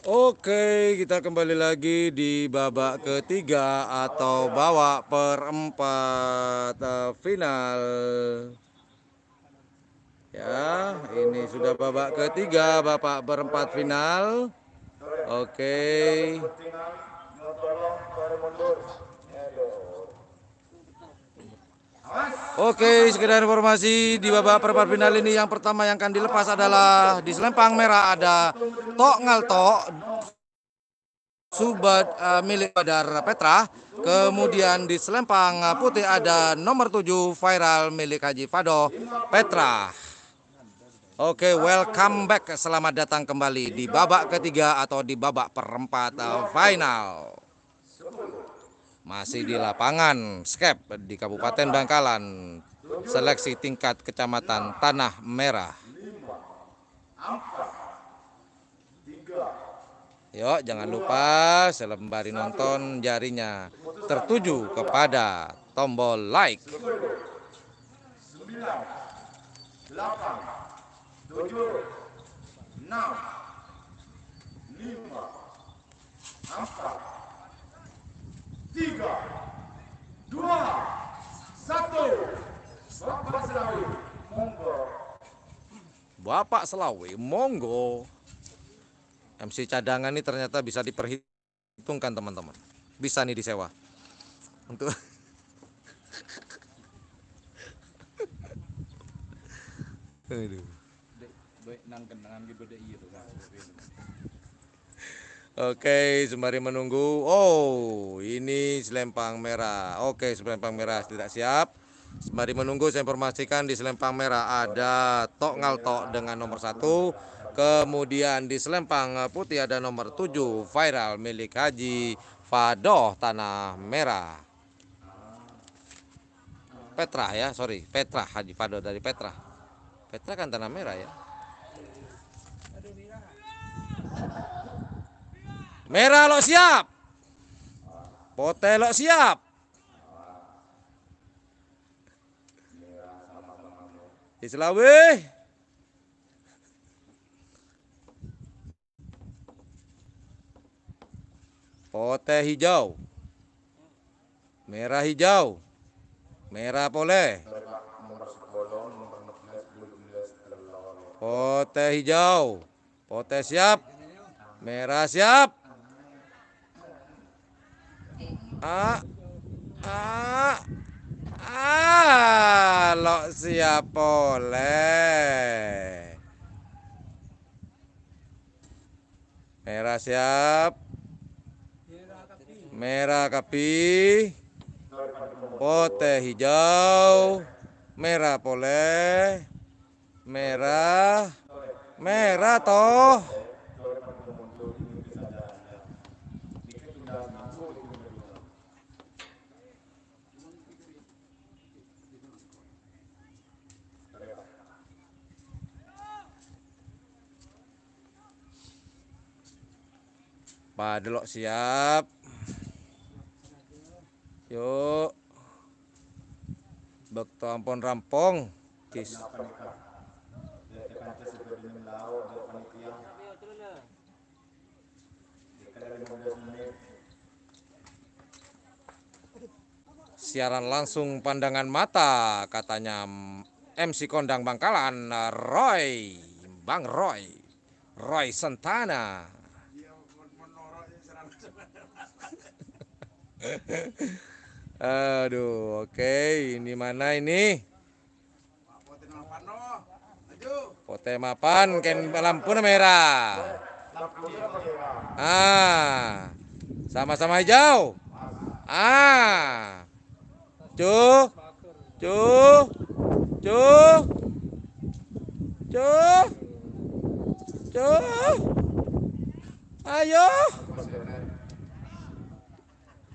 Oke, kita kembali lagi di babak ketiga atau babak perempat final. Ya, ini sudah babak ketiga, babak perempat final. Oke. Oke, sekedar informasi di babak perempat final ini yang pertama yang akan dilepas adalah di selempang merah ada Tok Ngaltok Subat milik Badar Petra. Kemudian di selempang putih ada nomor 7 viral milik Haji Fado Petra. Oke, welcome back. Selamat datang kembali di babak ketiga atau di babak perempat final. Masih di lapangan Skep di Kabupaten Bangkalan. Seleksi tingkat kecamatan Tanah Merah. Yuk, jangan lupa sembari nonton jarinya tertuju kepada tombol like. 9, 8, 7, 6, 5, 4, 3, 2, 1. Bapak Selawi, monggo. Bapak Selawi, monggo. MC cadangan ini ternyata bisa diperhitungkan teman-teman. Bisa nih disewa. Untuk Aduh. Oke, sembari menunggu. Oh, ini selempang merah. Oke, selempang merah tidak siap. Sembari menunggu, saya informasikan di selempang merah ada Tok Ngaltok dengan nomor 1. Kemudian di selempang putih ada nomor 7 viral milik Haji Fadoh Tanah Merah. Petra ya, sorry, Petra, Haji Fadoh dari Petra. Petra kan Tanah Merah ya. Merah lo siap. Pote lo siap. Di Selawi. Pote hijau. Merah hijau. Merah pole. Pote hijau. Pote siap. Merah siap. Lo siap pole. Merah siap. Merah kapi. Pote hijau. Merah pole. Merah. Merah toh. Padelok siap. Yuk. Bekto ampun rampung. Kis. Siaran langsung pandangan mata katanya MC Kondang Bangkalan Roy, Bang Roy, Roy Santana. Aduh, oke, ini mana ini? Pote mapan, ken lampu merah. Sama-sama hijau. Cuh, cuh, cuh, cuh, cuh. Ayo.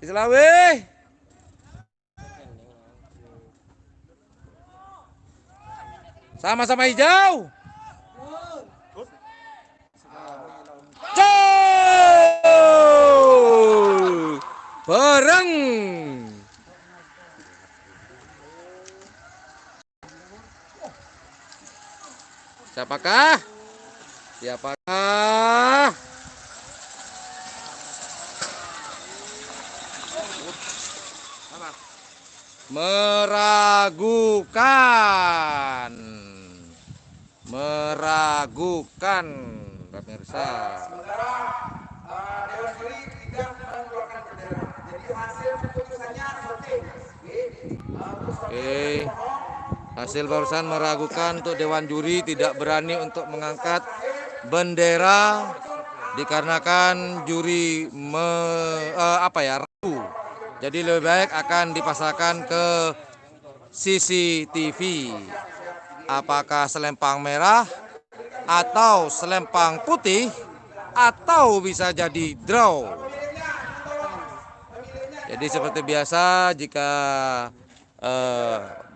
Di Selawi. Sama-sama hijau. Bareng. Siapakah? Siapakah meragukan? Meragukan, pemirsa. Dewan Juri tidak mengeluarkan bendera. Jadi hasil keputusannya voting. Oke. Hasil barusan meragukan untuk Dewan Juri tidak berani untuk mengangkat bendera dikarenakan juri ragu. Jadi lebih baik akan dipasangkan ke CCTV. Apakah selempang merah atau selempang putih atau bisa jadi draw. Jadi seperti biasa jika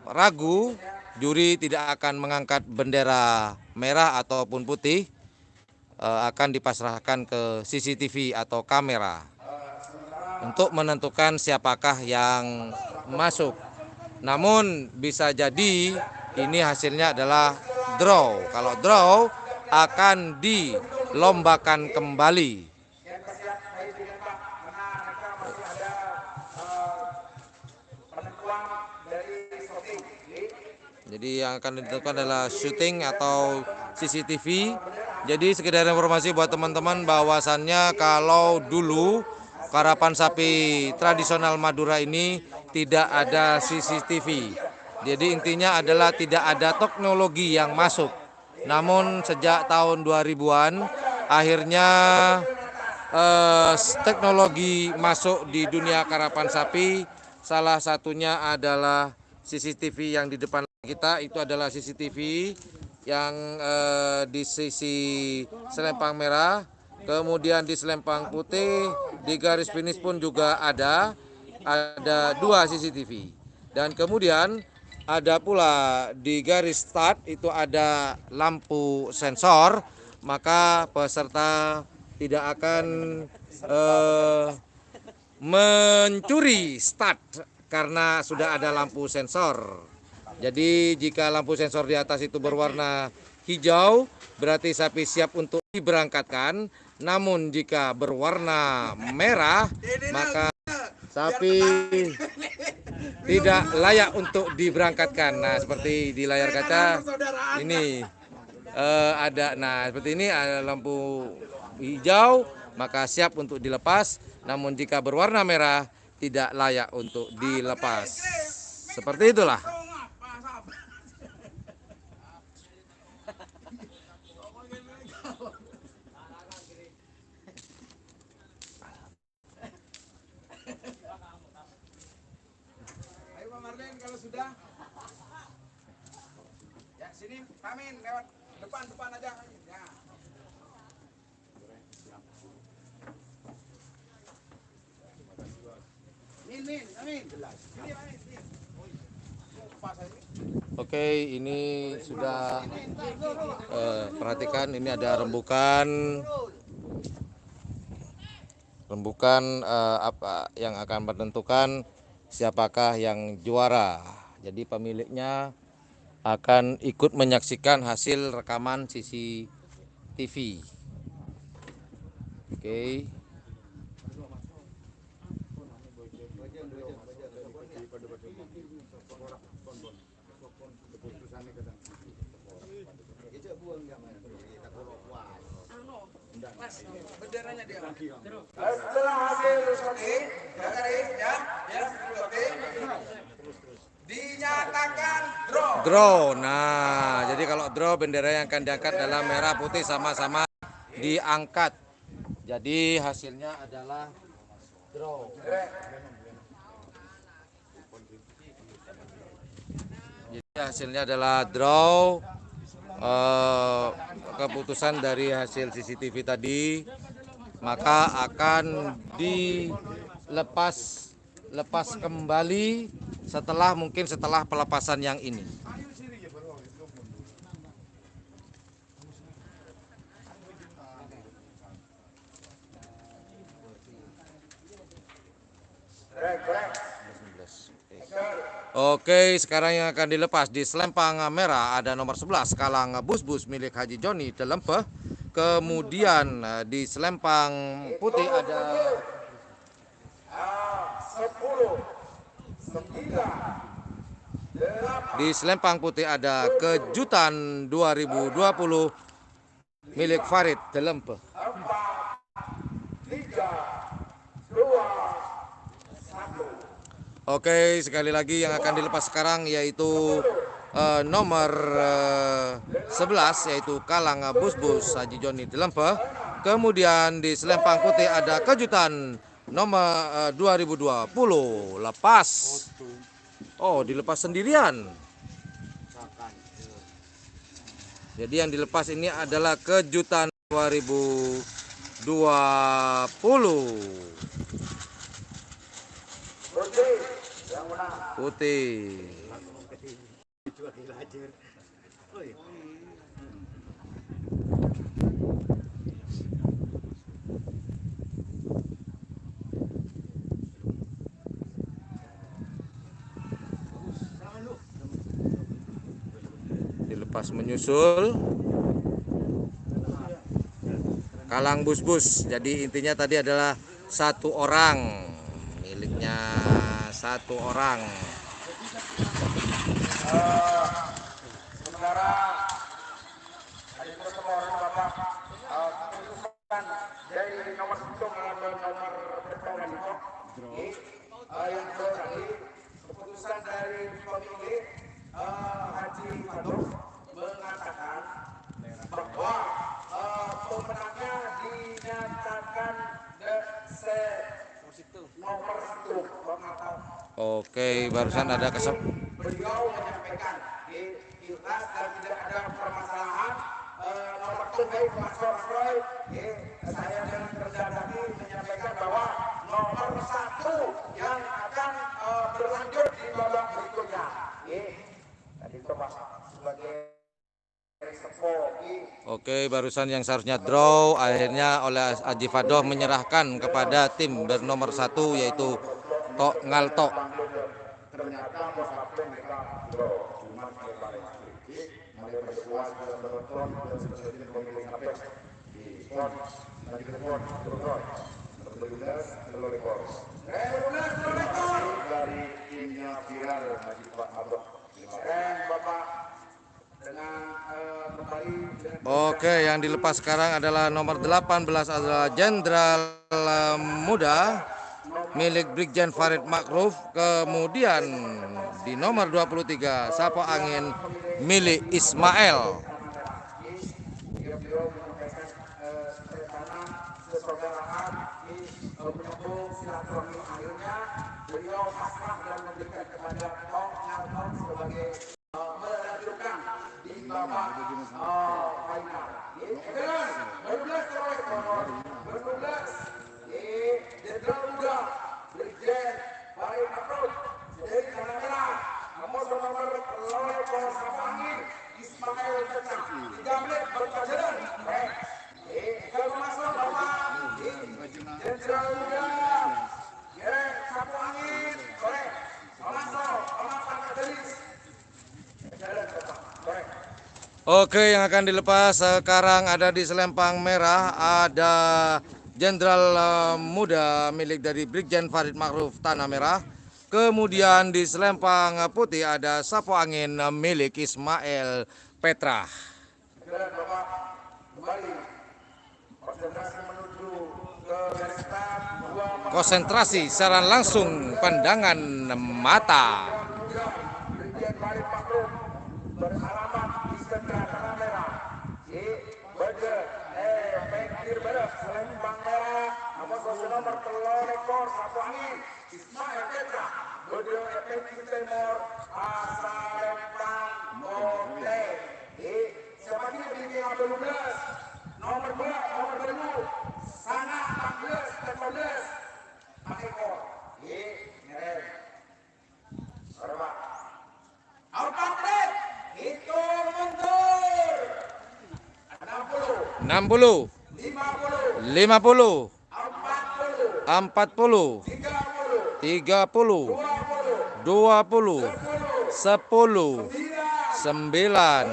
ragu, juri tidak akan mengangkat bendera merah ataupun putih, akan dipasrahkan ke CCTV atau kamera untuk menentukan siapakah yang masuk. Namun bisa jadi ini hasilnya adalah draw. Kalau draw akan dilombakan kembali. Jadi yang akan ditentukan adalah syuting atau CCTV. Jadi sekedar informasi buat teman-teman bahwasannya kalau dulu karapan sapi tradisional Madura ini tidak ada CCTV. Jadi intinya adalah tidak ada teknologi yang masuk. Namun sejak tahun 2000-an akhirnya teknologi masuk di dunia karapan sapi. Salah satunya adalah CCTV yang di depan kita, itu adalah CCTV yang di sisi selempang merah, kemudian di selempang putih, di garis finish pun juga ada 2 CCTV. Dan kemudian ada pula di garis start itu ada lampu sensor, maka peserta tidak akan mencuri start karena sudah ada lampu sensor. Jadi jika lampu sensor di atas itu berwarna hijau, berarti sapi siap untuk diberangkatkan. Namun jika berwarna merah, maka sapi tidak layak untuk diberangkatkan. Nah, seperti di layar kaca ini ada. Nah, seperti ini ada lampu hijau, maka siap untuk dilepas. Namun jika berwarna merah, tidak layak untuk dilepas. Seperti itulah. Ayo Pak Marlen kalau sudah. Ya sini Amin lewat depan aja. Ya. Min, Amin. Sini Amin. Oke, ini sudah perhatikan, ini ada rembukan apa yang akan menentukan siapakah yang juara. Jadi pemiliknya akan ikut menyaksikan hasil rekaman CCTV. Oke. Setelah hasil voting, dinyatakan draw. Draw. Nah, jadi kalau draw bendera yang akan diangkat adalah merah putih sama-sama diangkat. Jadi hasilnya adalah draw. Jadi hasilnya adalah draw. Keputusan dari hasil CCTV tadi, maka akan dilepas kembali setelah pelepasan yang ini. Oke, sekarang yang akan dilepas di selempang merah ada nomor 11 Kalang Bus-Bus milik Haji Joni Telempeh. Kemudian di selempang putih ada 10, 9, 8, kejutan 2020 milik Farid Delempe. 3, 2, 1. Oke, sekali lagi yang akan dilepas sekarang yaitu nomor 11 yaitu Kalang Busbus Haji Joni Delempe. Kemudian di selempang putih ada kejutan nomor 2020 lepas. Oh, dilepas sendirian. Jadi yang dilepas ini adalah kejutan 2020 putih. Dilepas menyusul Kalang Busbus. Jadi intinya tadi adalah satu orang, miliknya satu orang. Sementara ada pertemuan Bapak keputusan dari nomor 1 mengambil nomor pertolongan itu yang tadi keputusan dari pemilih Haji Fadoh mengatakan bahwa pemenangnya dinyatakan nomor 1 Bapak. Oke, barusan ada Beliau menyampaikan ikhlas dan tidak ada permasalahan nomor 1 baik Pak Sorroy. Saya dengan rendah hati menyampaikan bahwa nomor 1 yang akan berlanjut di babak berikutnya. Tadi itu Pak sebagai Oke, barusan yang seharusnya draw akhirnya oleh Haji Fadoh menyerahkan kepada tim bernomor 1 yaitu Tok Ngaltok. ternyata Musafir mereka cuma mulai bersuas dan bertonton dan seterusnya pemilik Apex di pon tadi ke pon berbelas telur ekor dari timnya viral Haji Pak Abah keren Bapak dengan kembali Oke, yang dilepas sekarang adalah nomor 18 adalah Jenderal Muda milik Brigjen Farid Makruf. Kemudian di nomor 23 Sapo Angin milik Ismail. beliau menyampaikan rencana persaudaraan menyambung silaturahmi akhirnya beliau pasrah dan memberikan kepada Tok Ngaltok sebagai melanjutkan di babak final. Kemudian 12 Jenderal Muda Brigjen Farid Makruf dari Tanah Merah nomor Loleh Sapo Angin Ismail Petra 3 menit berjalan. Kalau masuk Bapak Jenderal Muda Sapo Angin korek masuk Bapak Kaderis jalan Bapak korek. Oke, yang akan dilepas sekarang ada di selempang merah ada Jenderal Muda milik dari Brigjen Farid Makruf Tanah Merah. Kemudian di selempang putih ada Sapo Angin milik Ismail Petra. Jalan Bapak kembali konsentrasi menuju ke garis start 2 Konsentrasi secara langsung pandangan mata. Brigjen Farid Makruf beralamat di sentra Tanah Merah. Budget Pekir Beres Selempang Merah nomor telur ekor Sapo Angin Ismail Petra. Budget Pekir Timur Selempang Mote. Siapa ini Brigjen Abdul 12 nomor 2 nomor 2 sana 14 14 ekor. Ngerem. Berapa? 4 menit. Hitung mundur. 60, 60, 50, 50, 40, 40, 30, 30, 20, 10, 9,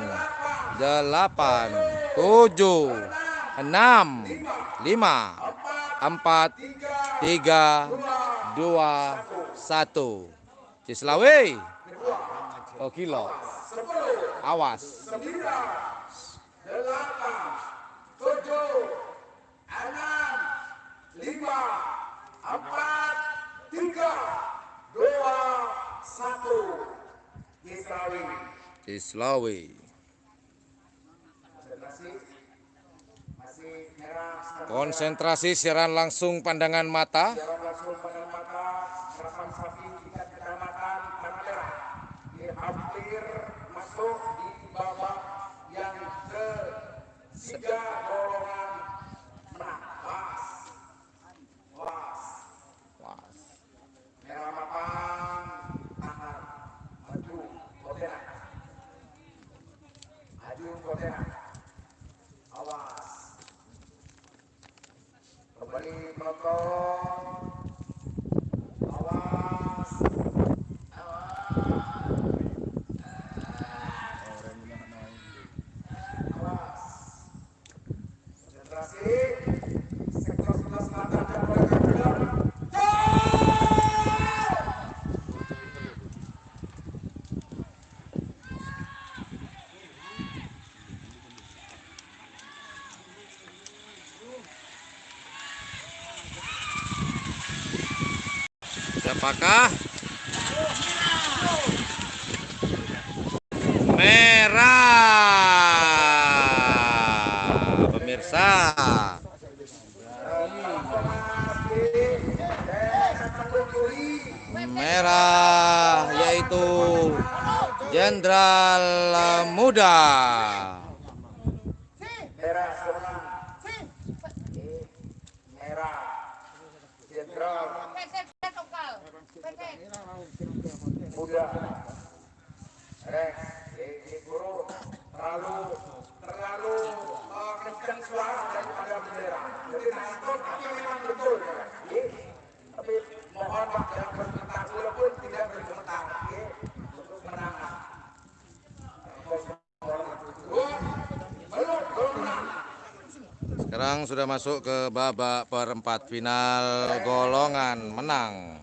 8, 7, 6, 5, 4, 3, 2, 1. Cislawe. Oh kilo. Awas. 9, 8, 7, 6, 5, 4, 3, 2, 1. Cislawe. Cislawe. Masih merah. Konsentrasi siaran langsung pandangan mata. Siaran langsung pada mata Rasan Sapi tingkat kecamatan Tanah Merah. Hampir masuk di babak yang ketiga golongan menang. Was. Merah matang, tahan, maju, Kotena. Maju Kotena. Awas. Kembali penonton. Awas. Awas. Konsentrasi. Sektor sebelah selatan dan mereka bilang. Siapakah? Merah. Pemirsa. Merah yaitu Jenderal Muda. Merah seorang. Merah. Jenderal muda. Ini guru terlalu kencang suara daripada bendera. Jadi nonton tapi memang betul. Tapi mohon Pak jangan bergetar walaupun tidak bergetar. Untuk menangan. Belum menang. Sekarang sudah masuk ke babak perempat final golongan menang.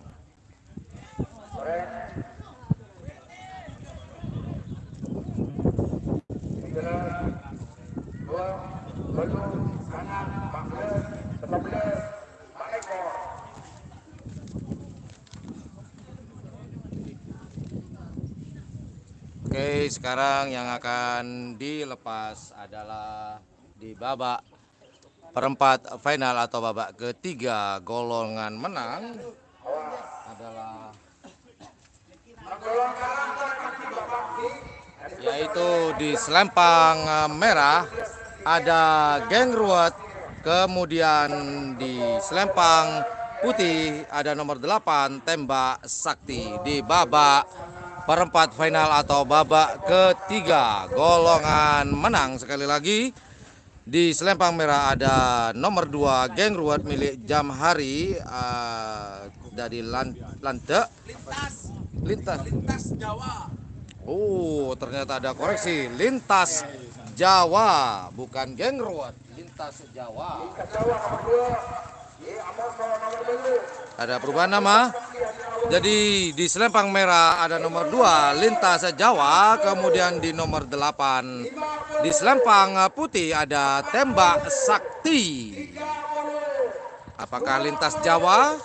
Oke, sekarang yang akan dilepas adalah di babak perempat final atau babak ketiga golongan menang adalah yaitu di selempang merah ada Geng Ruwet, kemudian di selempang putih ada nomor 8 Tembak Sakti. Di babak perempat final atau babak ketiga golongan menang, sekali lagi di selempang merah ada nomor 2 Geng Ruwet milik Jamhari dari Lantek Lintas Jawa. Oh, ternyata ada koreksi, Lintas Jawa, bukan Geng Ruwet, Lintas Jawa. Ada perubahan nama. Jadi di selempang merah ada nomor 2 Lintas Jawa, kemudian di nomor 8 di selempang putih ada Tembak Sakti. Apakah Lintas Jawa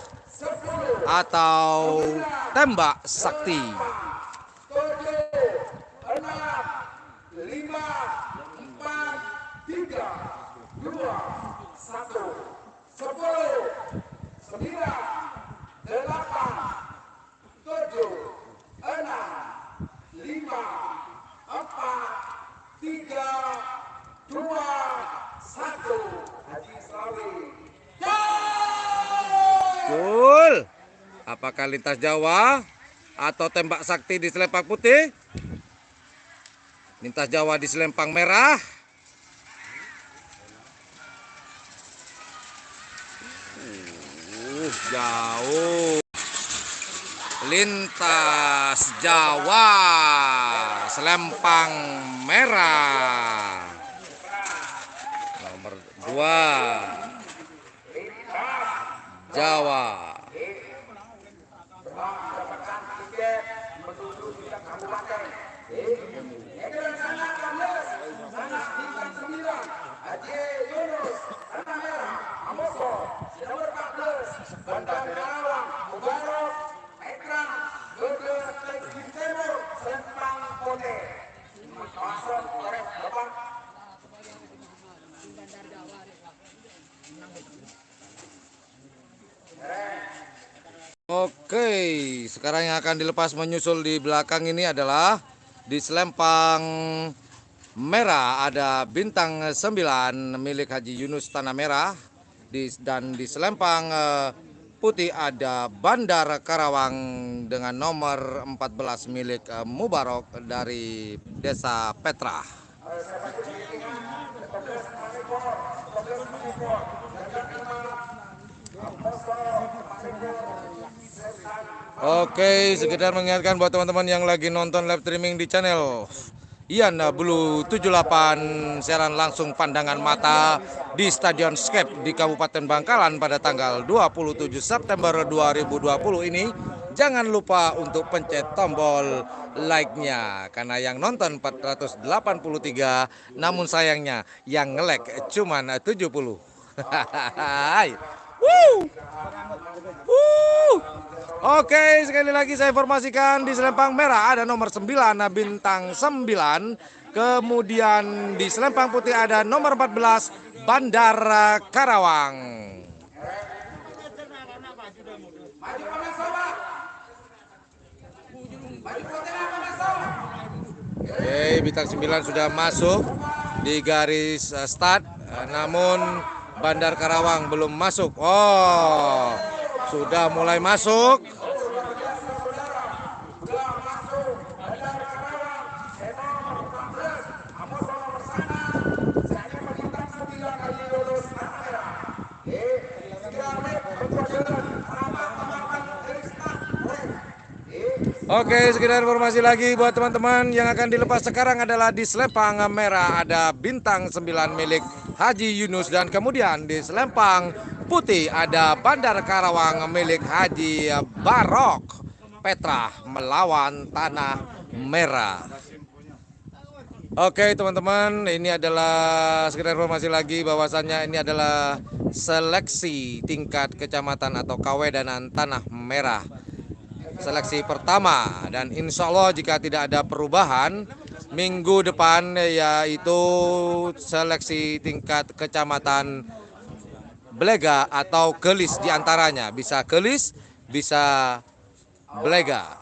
atau Tembak Sakti? 7, 6, 5, 4, 3, 2, 1, 10, 9, 8, 7, 6, 5, 4, 3, 2, 1. Haji Slawi. Betul. Apakah Lintas Jawa atau Tembak Sakti di selempang putih? Lintas Jawa di selempang merah. Jauh. Lintas Jawa selempang merah. Nomor 2 Jawa. mendapatkan tiket menuju tingkat kabupaten. Edan sana 16, sana bintang 9, Haji Yunus, Tanah Merah, Amoso, nomor 14, Bandar Karawang, Mubarok, Petra, Geger, Tekstil Timur, Sempang Kote. Masuk korek Bapak. Oke, sekarang yang akan dilepas menyusul di belakang ini adalah di selempang merah ada bintang 9 milik Haji Yunus Tanah Merah dan di selempang putih ada Bandar Karawang dengan nomor 14 milik Mubarok dari Desa Petra. Oke, sekedar mengingatkan buat teman-teman yang lagi nonton live streaming di channel Ian Blue 78 siaran langsung pandangan mata di Stadion Skep di Kabupaten Bangkalan pada tanggal 27 September 2020 ini. Jangan lupa untuk pencet tombol like-nya karena yang nonton 483 namun sayangnya yang nge-like cuman 70. Hai. Woo! Oke, sekali lagi saya informasikan di selempang merah ada nomor 9 bintang 9. Kemudian di selempang putih ada nomor 14 Bandar Karawang. Oke, bintang 9 sudah masuk di garis start, namun Bandar Karawang belum masuk. Oh, sudah mulai masuk. Oke, sekedar informasi lagi buat teman-teman yang akan dilepas sekarang adalah di selempang merah ada bintang 9 milik Haji Yunus dan kemudian di selempang putih ada Bandar Karawang milik Haji Barok Petra melawan Tanah Merah. Oke teman-teman, ini adalah sekedar informasi lagi bahwasannya ini adalah seleksi tingkat kecamatan atau kawedanan Tanah Merah. Seleksi pertama dan insya Allah jika tidak ada perubahan minggu depan yaitu seleksi tingkat kecamatan Belega atau Gelis diantaranya, bisa Gelis bisa Belega.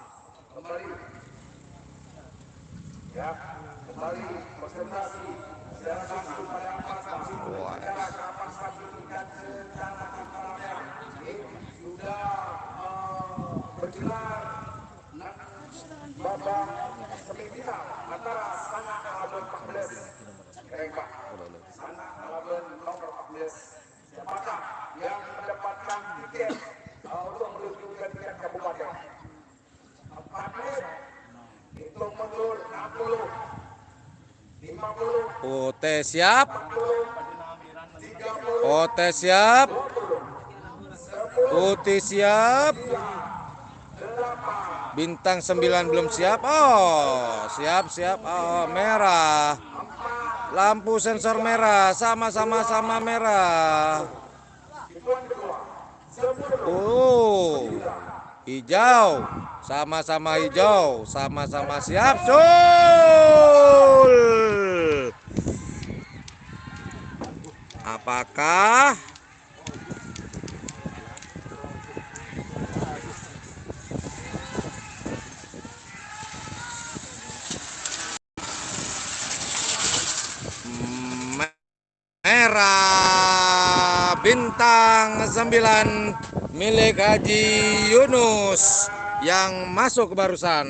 Babak semifinal antara Sana Alaben 14 Rembang Sana Alaben nomor 14. Siapakah yang mendapatkan tiket untuk menuju ke tingkat kabupaten? 4 menit hitung mundur 60 50 Ote siap. 30 Ote siap. Putih siap. Bintang 9 belum siap. Oh, siap. Oh, merah. Lampu sensor merah, sama-sama merah. Oh, hijau. Sama-sama hijau, sama-sama siap. Sul. Apakah merah bintang 9 milik Haji Yunus yang masuk barusan?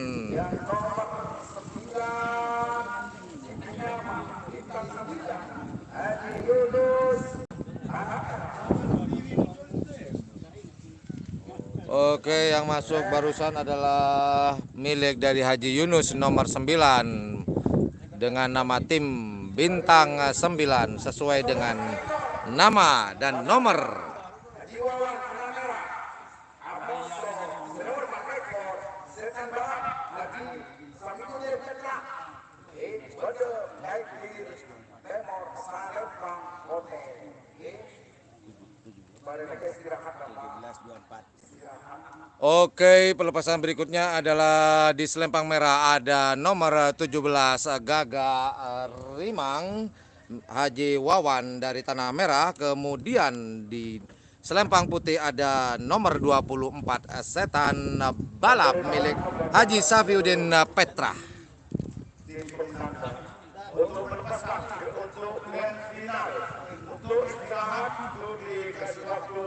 Oke, yang masuk barusan adalah milik dari Haji Yunus nomor 9 dengan nama tim bintang 9 sesuai dengan nama dan nomor. Haji Wawan Tanah Merah. Amoso nomor pakai ekor setan balap Haji Samikudir Petra. Pada baik di Temor Salempang Hotel. Pada mereka istirahat. Oke, pelepasan berikutnya adalah di selempang merah ada nomor 17 Gaga Rimang Haji Wawan dari Tanah Merah. Kemudian di selempang putih ada nomor 24 Setan Balap milik Haji Safiuddin Petra. Untuk melepaskan untuk grand final, untuk istirahat, untuk dikasih waktu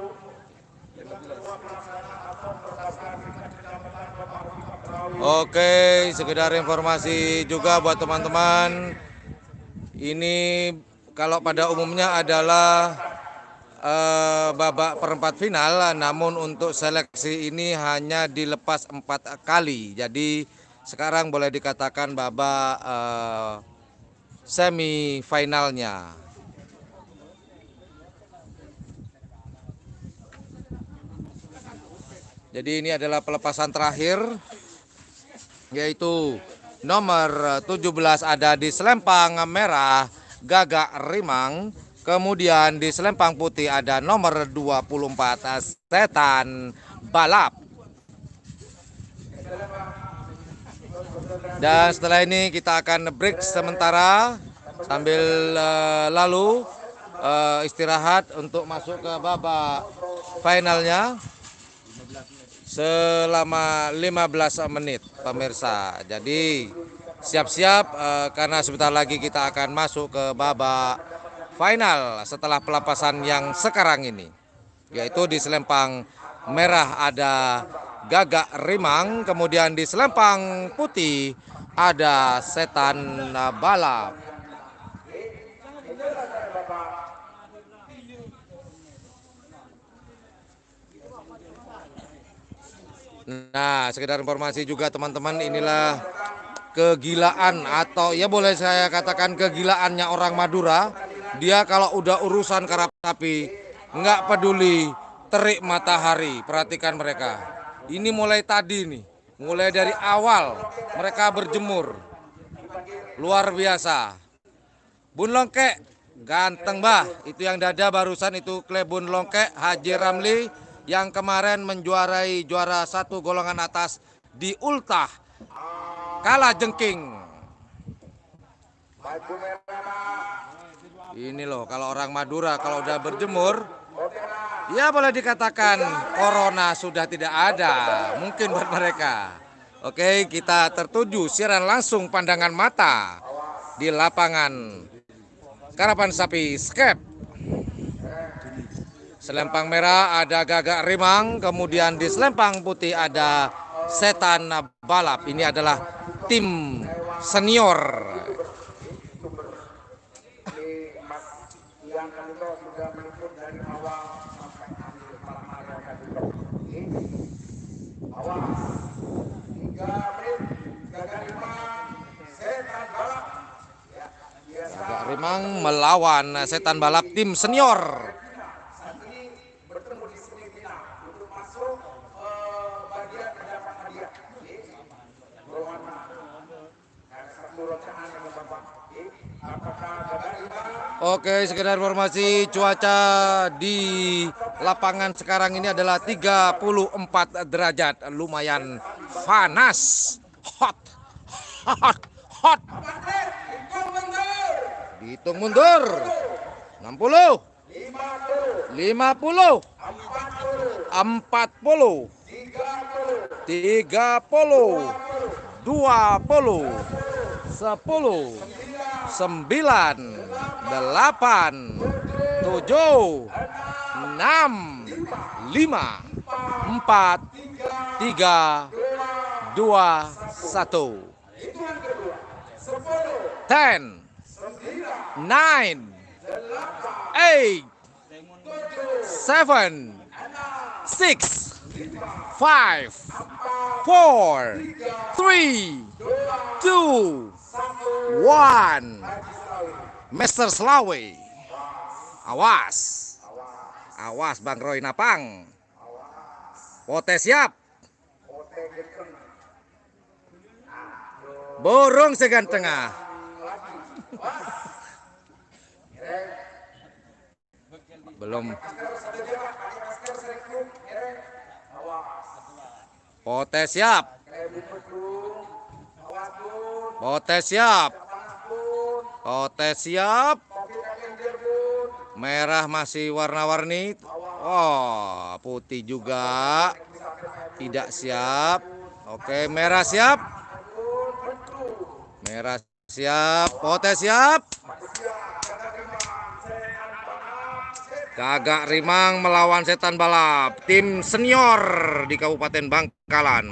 dengan ketua pelaksana atau berdasarkan kecamatan Bapak Wika Perawi. Oke, sekedar informasi juga buat teman-teman. Ini kalau pada umumnya adalah babak perempat final, namun untuk seleksi ini hanya dilepas 4 kali. Jadi sekarang boleh dikatakan babak semifinalnya. Jadi ini adalah pelepasan terakhir, yaitu nomor 17 ada di selempang merah Gagak Rimang. Kemudian di selempang putih ada nomor 24 Setan Balap. Dan setelah ini kita akan break sementara sambil lalu istirahat untuk masuk ke babak finalnya selama 15 menit pemirsa. Jadi siap-siap karena sebentar lagi kita akan masuk ke babak final setelah pelepasan yang sekarang ini, yaitu di selempang merah ada Gagak Rimang, kemudian di selempang putih ada Setan Balap. Nah, sekedar informasi juga teman-teman, inilah kegilaan atau ya boleh saya katakan kegilaannya orang Madura. Dia kalau udah urusan karap sapi nggak peduli terik matahari. Perhatikan mereka. Ini mulai tadi nih, mulai dari awal mereka berjemur. Luar biasa. Bun Longkek, ganteng bah. Itu yang dada barusan itu Klebun Longkek Haji Ramli yang kemarin menjuarai juara 1 golongan atas di ultah Kala Jengking. Ini loh, kalau orang Madura kalau udah berjemur, ya boleh dikatakan corona sudah tidak ada, mungkin buat mereka. Oke, kita tertuju siaran langsung pandangan mata di lapangan Karapan Sapi Skep. Selempang merah ada Gagak Rimang, kemudian di selempang putih ada Setan Balap. Ini adalah tim senior. Yang kedua sudah meliput dari awal sampai akhir malam hari tadi. Awas 3 menit Gagak Rimang Setan Balap. Gagak Rimang melawan Setan Balap tim senior. Saat ini bertemu di semifinal untuk masuk bagian pendapat hadiah. Golongan ada satu rocahan dengan Bapak. Apakah Gagak Rimang? Oke, sekedar informasi cuaca di lapangan sekarang ini adalah 34 derajat, lumayan panas, hot. Dihitung mundur, 60, 50, 40, 30, 20, 10, 9, 8, 7, 6, 5, 4, 3, 2, 1. 10, 9, 8, 7, 6, 5, 4, 3, 2, 1. Master Slawi. Awas. Awas Bang Roy Napang. Pote siap. Borong segan tengah. Belum. Pote siap. Pote siap. Pote siap. Merah masih warna-warni. Oh, putih juga. Tidak siap. Oke, merah siap. Merah siap. Pote siap. Gagak Rimang melawan Setan Balap. Tim senior di Kabupaten Bangkalan.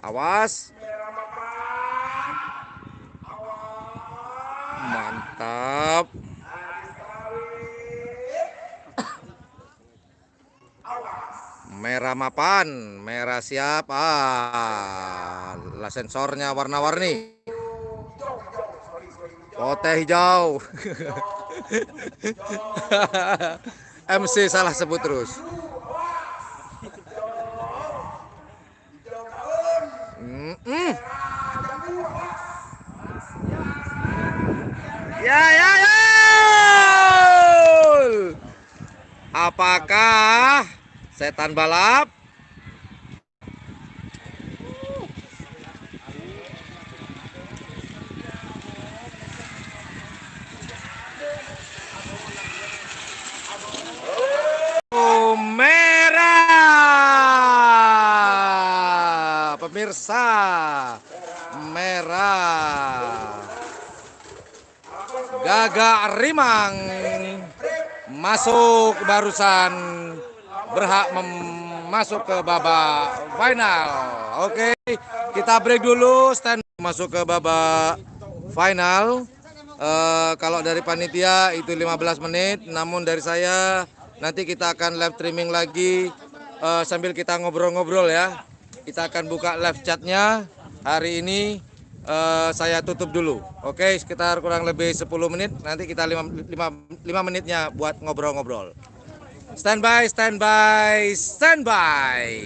Awas. Mantap. Merah mapan, merah siap. Lah sensornya warna-warni. Pote hijau. MC salah sebut terus. Ya, ya, ya. Apakah Setan Balap merah? Pemirsa, merah. Gagak Rimang masuk barusan, berhak masuk ke babak final. Oke, kita break dulu, stand masuk ke babak final. Kalau dari panitia itu 15 menit, namun dari saya nanti kita akan live streaming lagi sambil kita ngobrol-ngobrol ya. Kita akan buka live chatnya hari ini. Saya tutup dulu. Oke, sekitar kurang lebih 10 menit. Nanti kita 5 menitnya buat ngobrol-ngobrol. Stand by, stand by, stand by.